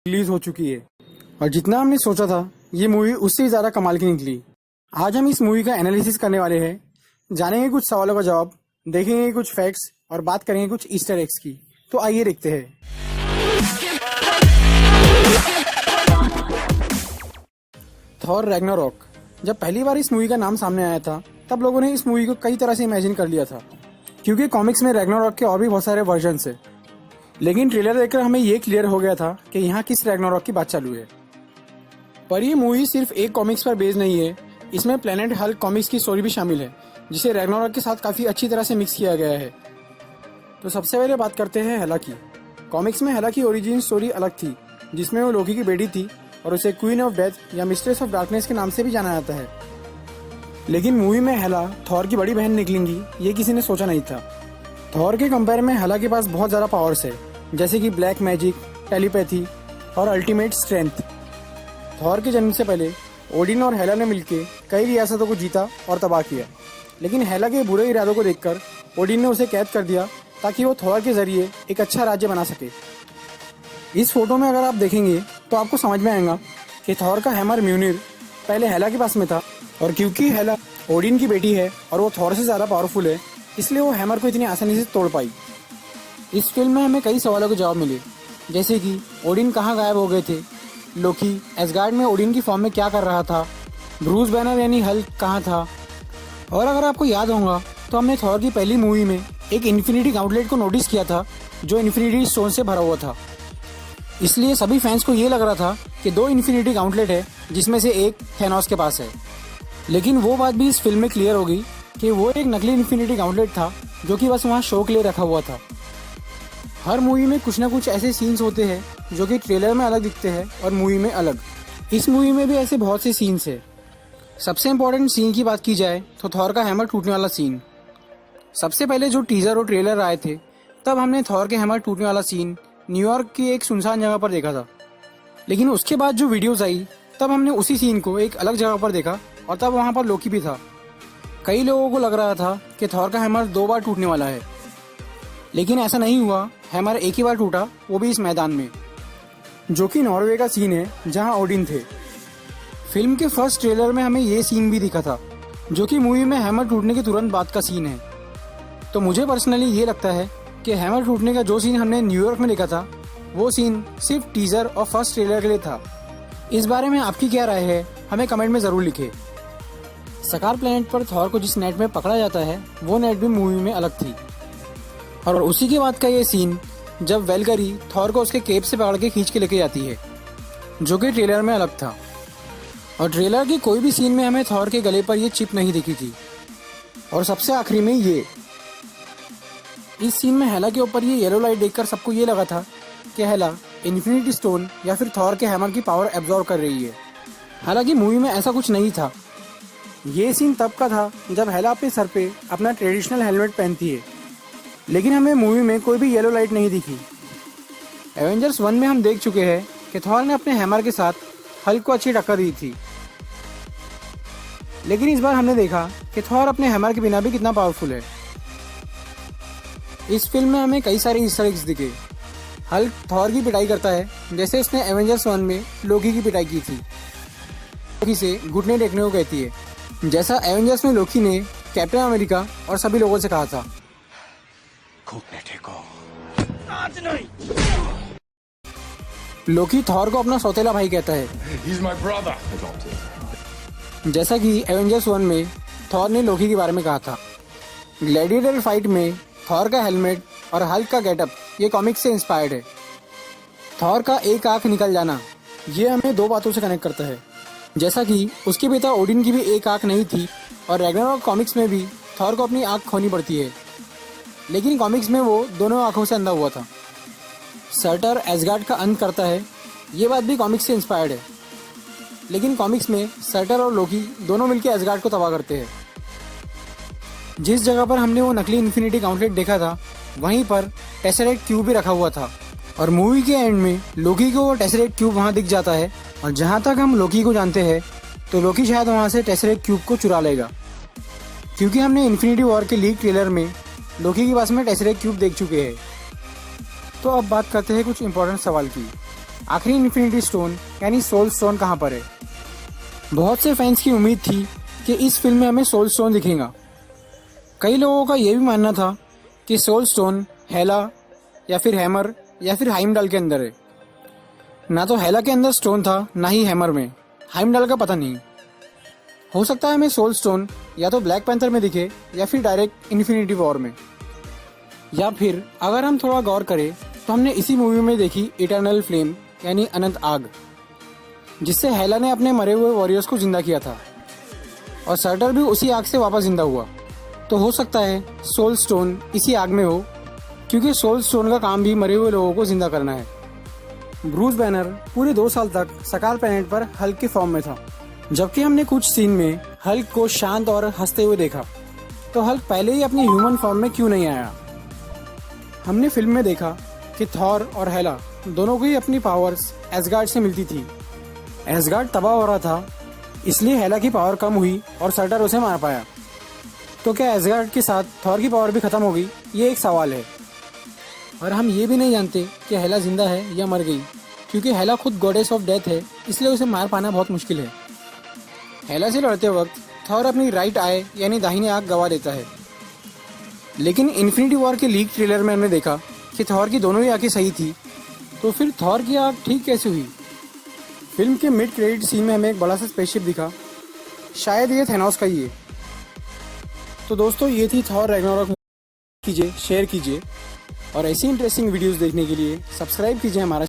Release हो चुकी है और जितना हमने सोचा था ये मूवी उससे ज्यादा कमाल की निकली। आज हम इस मूवी का एनालिसिस करने वाले हैं, जानेंगे कुछ सवालों का जवाब, देखेंगे कुछ फैक्ट्स और बात करेंगे कुछ ईस्टर एग्स की। तो आइए देखते हैं। Thor Ragnarok. जब पहली बार इस मूवी का नाम सामने आया था तब लोगों ने इस मूवी को कई तरह से इमेजिन कर लिया था, क्योंकि कॉमिक्स में रैग्नारोक के और भी बहुत सारे वर्जन्स है। लेकिन ट्रेलर देखकर हमें ये क्लियर हो गया था कि यहाँ किस रैग्नारोक की बात चालू है। पर ये मूवी सिर्फ एक कॉमिक्स पर बेस्ड नहीं है, इसमें प्लेनेट हल्क कॉमिक्स की स्टोरी भी शामिल है, जिसे रैग्नारोक के साथ काफी अच्छी तरह से मिक्स किया गया है। तो सबसे पहले बात करते हैं हेला की। कॉमिक्स में हेला की ओरिजिन स्टोरी अलग थी, जिसमें वो लोकी की बेटी थी और उसे क्वीन ऑफ डेथ या मिस्ट्रेस ऑफ डार्कनेस के नाम से भी जाना जाता है। लेकिन मूवी में हेला थॉर की बड़ी बहन निकलेंगी ये किसी ने सोचा नहीं था। थॉर के कंपेयर में हेला के पास बहुत ज्यादा पावर्स है, जैसे कि ब्लैक मैजिक, टेलीपैथी और अल्टीमेट स्ट्रेंथ। थॉर के जन्म से पहले ओडिन और हेला ने मिलकर कई रियासतों को जीता और तबाह किया, लेकिन हेला के बुरे इरादों को देखकर ओडिन ने उसे कैद कर दिया ताकि वो थॉर के जरिए एक अच्छा राज्य बना सके। इस फोटो में अगर आप देखेंगे तो आपको समझ में आएगा कि थॉर का हैमर म्यूनिर पहले हेला के पास में था, और क्योंकि हेला ओडिन की बेटी है और वो थॉर से ज्यादा पावरफुल है, इसलिए वो हैमर को इतनी आसानी से तोड़ पाई। इस फिल्म में हमें कई सवालों के जवाब मिले, जैसे कि ओडिन कहाँ गायब हो गए थे, लोकी एसगार्ड में ओडिन की फॉर्म में क्या कर रहा था, ब्रूस बैनर यानी हल्क कहाँ था। और अगर आपको याद होगा तो हमने थॉर की पहली मूवी में एक इन्फिनिटी गाउंटलेट को नोटिस किया था जो इन्फिनिटी स्टोन से भरा हुआ था। इसलिए सभी फैंस को ये लग रहा था कि 2 इन्फिनिटी गाउंटलेट है, जिसमें से एक थैनोस के पास है। लेकिन वो बात भी इस फिल्म में क्लियर होगी कि वो एक नकली इन्फिनिटी गाउंटलेट था जो कि बस वहाँ शो के लिए रखा हुआ था। हर मूवी में कुछ ना कुछ ऐसे सीन्स होते हैं जो कि ट्रेलर में अलग दिखते हैं और मूवी में अलग। इस मूवी में भी ऐसे बहुत से सीन्स है। सबसे इम्पोर्टेंट सीन की बात की जाए तो थॉर का हैमर टूटने वाला सीन। सबसे पहले जो टीजर और ट्रेलर आए थे तब हमने थॉर के हैमर टूटने वाला सीन न्यूयॉर्क की एक सुनसान जगह पर देखा था। लेकिन उसके बाद जो वीडियोस आई तब हमने उसी सीन को एक अलग जगह पर देखा और तब वहाँ पर लोकी भी था। कई लोगों को लग रहा था कि थॉर का हैमर 2 बार टूटने वाला है, लेकिन ऐसा नहीं हुआ। हैमर एक ही बार टूटा, वो भी इस मैदान में, जो कि नॉर्वे का सीन है जहाँ ओडिन थे। फिल्म के फर्स्ट ट्रेलर में हमें ये सीन भी दिखा था, जो कि मूवी में हैमर टूटने के तुरंत बाद का सीन है। तो मुझे पर्सनली ये लगता है कि हैमर टूटने का जो सीन हमने न्यूयॉर्क में देखा था वो सीन सिर्फ टीजर और फर्स्ट ट्रेलर के लिए था। इस बारे में आपकी क्या राय है हमें कमेंट में जरूर लिखें। सकार प्लेनेट पर थॉर को जिस नेट में पकड़ा जाता है वो नेट भी मूवी में अलग थी, और उसी के बाद का ये सीन जब वेलकरी थॉर को उसके केप से पकड़ के खींच के लेके जाती है, जो कि ट्रेलर में अलग था। और ट्रेलर के कोई भी सीन में हमें थॉर के गले पर ये चिप नहीं दिखी थी। और सबसे आखिरी में ये इस सीन में हेला के ऊपर ये येलो लाइट देखकर सबको ये लगा था कि हेला इन्फिनिटी स्टोन या फिर थॉर के हैमर की पावर एब्जॉर्ब कर रही है। हालांकि मूवी में ऐसा कुछ नहीं था। ये सीन तब का था जब हेला अपने सर पे अपना ट्रेडिशनल हेलमेट पहनती है, लेकिन हमें मूवी में कोई भी येलो लाइट नहीं दिखी। एवेंजर्स 1 में हम देख चुके हैं कि थॉर ने अपने हैमर के साथ हल्क को अच्छी टक्कर दी थी, लेकिन इस बार हमने देखा कि थॉर अपने हैमर के बिना भी कितना पावरफुल है। इस फिल्म में हमें कई सारे ईस्टर एग्स दिखे। हल्क थॉर की पिटाई करता है, जैसे उसने एवेंजर्स 1 में लोकी की पिटाई की थी। लोकी से घुटने टेकने को कहती है, जैसा एवेंजर्स में लोकी ने कैप्टन अमेरिका और सभी लोगों से कहा था। घुटने टेको। आज नहीं। लोकी थॉर को अपना सौतेला भाई कहता है, He's my brother. जैसा कि एवेंजर्स 1 में थॉर ने लोकी के बारे में कहा था। ग्लैडिएटर फाइट में थॉर का हेलमेट और हल्क का गेटअप ये कॉमिक्स से इंस्पायर्ड है। थॉर का एक आंख निकल जाना ये हमें 2 बातों से कनेक्ट करता है, जैसा कि उसके पिता ओडिन की भी एक आंख नहीं थी और रैग्नारोक कॉमिक्स में भी थॉर को अपनी आंख खोनी पड़ती है, लेकिन कॉमिक्स में वो दोनों आंखों से अंधा हुआ था। सर्टर एसगार्ड का अंत करता है, ये बात भी कॉमिक्स से इंस्पायर्ड है, लेकिन कॉमिक्स में सर्टर और लोकी दोनों मिलकर एसगार्ड को तबाह करते हैं। जिस जगह पर हमने वो नकली इन्फिनिटी गाउंटलेट देखा था वहीं पर टेसरेक्ट क्यूब भी रखा हुआ था, और मूवी के एंड में लोकी को वो टेसरेक्ट क्यूब वहाँ दिख जाता है। और जहाँ तक हम लोकी को जानते हैं तो लोकी शायद वहाँ से टेसरेक्ट क्यूब को चुरा लेगा, क्योंकि हमने इन्फिनिटी वॉर के लीक ट्रेलर में लोकी के पास में टेसरेक्ट क्यूब देख चुके हैं। तो अब बात करते हैं कुछ इंपॉर्टेंट सवाल की। आखिरी इन्फिनिटी स्टोन यानी सोल स्टोन कहाँ पर है। बहुत से फैंस की उम्मीद थी कि इस फिल्म में हमें सोल स्टोन दिखेगा। कई लोगों का यह भी मानना था कि सोल स्टोन हेला या फिर हैमर या फिर हाइमडाल के अंदर है। ना तो हेला के अंदर स्टोन था, ना ही हैमर में। हाइमडाल का पता नहीं। हो सकता है हमें सोल स्टोन या तो ब्लैक पैंथर में दिखे या फिर डायरेक्ट इन्फिनिटी वॉर में। या फिर अगर हम थोड़ा गौर करें तो हमने इसी मूवी में देखी इटर्नल फ्लेम यानी अनंत आग, जिससे हेला ने अपने मरे हुए वॉरियर्स को जिंदा किया था और सर्टर भी उसी आग से वापस जिंदा हुआ। तो हो सकता है सोल स्टोन इसी आग में हो, क्योंकि सोल स्टोन का काम भी मरे हुए लोगों को जिंदा करना है। ब्रूस बैनर पूरे 2 साल तक सकाल प्लैनेट पर हल्क के फॉर्म में था, जबकि हमने कुछ सीन में हल्क को शांत और हंसते हुए देखा। तो हल्क पहले ही अपनी ह्यूमन फॉर्म में क्यों नहीं आया। हमने फिल्म में देखा कि थॉर और हेला दोनों को ही अपनी पावर्स एसगार्ड से मिलती थी। एसगार्ड तबाह हो रहा था, इसलिए हेला की पावर कम हुई और सर्टर उसे मार पाया। तो क्या एसगार्ड के साथ थॉर की पावर भी खत्म हो गई, ये एक सवाल है। और हम ये भी नहीं जानते कि हेला जिंदा है या मर गई, क्योंकि हेला खुद गॉडेस ऑफ डेथ है, इसलिए उसे मार पाना बहुत मुश्किल है। हेला से लड़ते वक्त थॉर अपनी राइट आई यानी दाहिनी आंख गवा देता है, लेकिन इन्फिनिटी वॉर के लीक ट्रेलर में हमने देखा कि थॉर की दोनों ही आंखें सही थी। तो फिर थॉर की आंख ठीक कैसे हुई। फिल्म के मिड क्रेडिट सीन में हमें एक बड़ा सा स्पेसशिप दिखा, शायद ये थैनोस का ही है। तो दोस्तों ये थी थॉर रैग्नारोक। कीजिए, शेयर कीजिए और ऐसी इंटरेस्टिंग वीडियोस देखने के लिए सब्सक्राइब कीजिए हमारा